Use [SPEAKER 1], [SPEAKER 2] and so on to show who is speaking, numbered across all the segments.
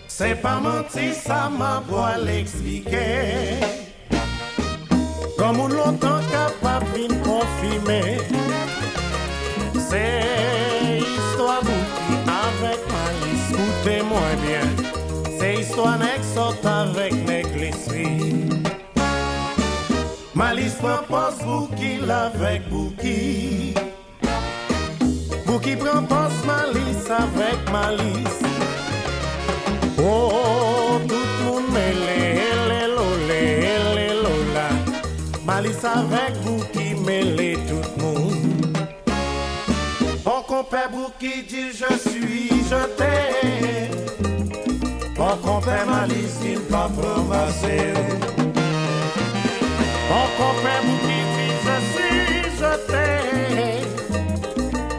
[SPEAKER 1] C'est pas menti, ça m'a beau l'expliquer. Comme on longtemps capable de confirmer. C'est histoire bouki avec malice, écoutez-moi bien. C'est histoire nèg sort avec nèg l'esprit. Malice propose bouki avec bouki. Bouki propose malice avec malice. Oh, tout le monde mêlé, lola. Malice avec vous qui mêlez tout le monde. Mon compère vous qui dit je suis jeté. Mon compère malice il va ramasser. Mon compère vous qui dit je suis jeté.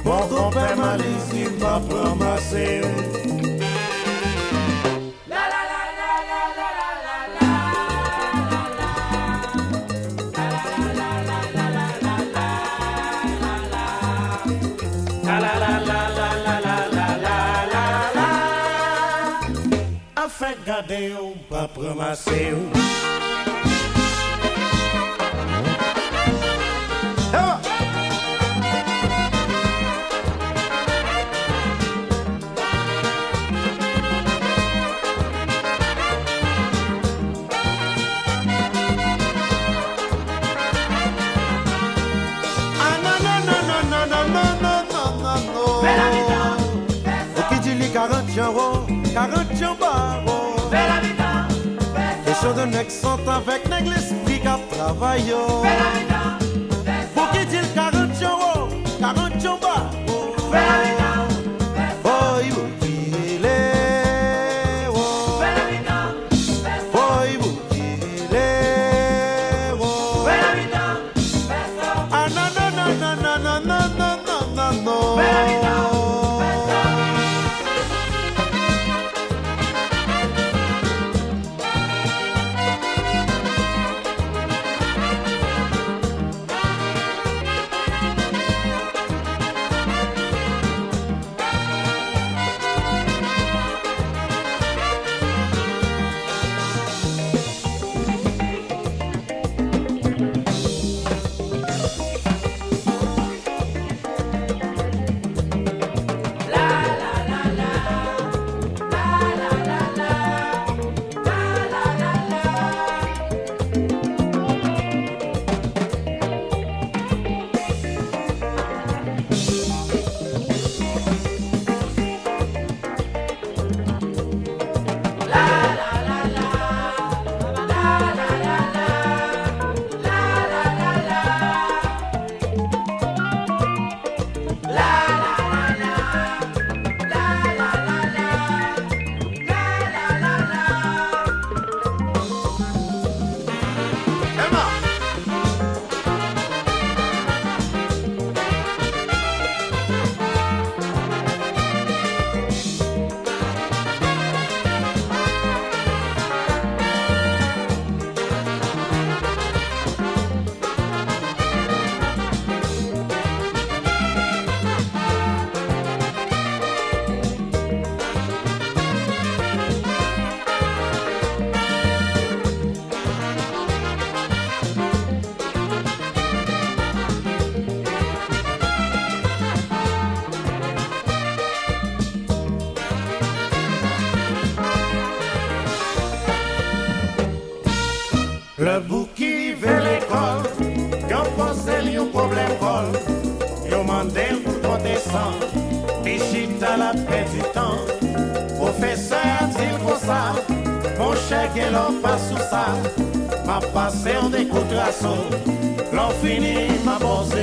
[SPEAKER 1] Mon compère malice il va ramasser. Fait garder ou pas ramasser ou. Qui dit les 40 euros, 40 euros. Les choses de nèg sont avec nèg l'esprit qui travaille. Pour qui dit 40 euros, 40 euros. Oh, il vous dit les oh. Oh, il vous dit les oh. Ah non, non, non, non, non, non, non, non, non, non. Le bouki vers l'école, yon posé yon problème col, yon mandel pour descend, bichit à la paix du temps. Professeur dit comme ça, mon cher qu'elle pas sous ça, m'a passé en découtration, l'on fini ma bosse.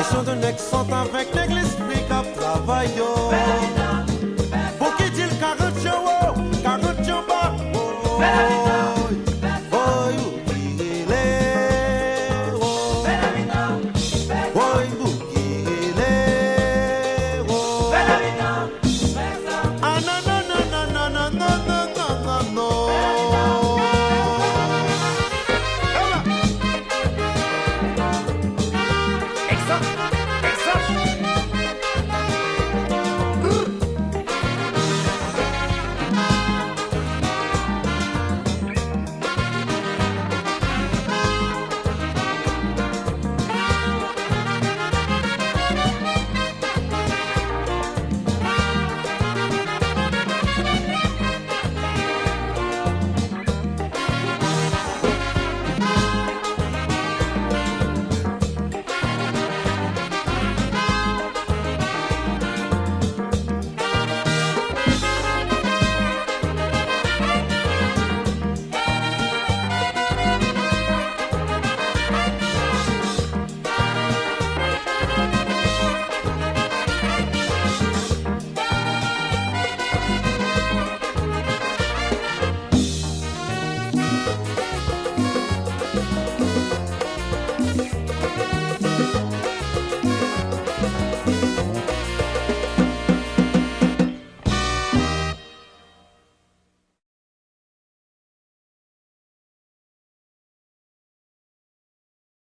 [SPEAKER 1] Question de nèg sont avec nèg l'esprit qu'a travail yo. Pour qui dit le 40 jours, 40 jours bas.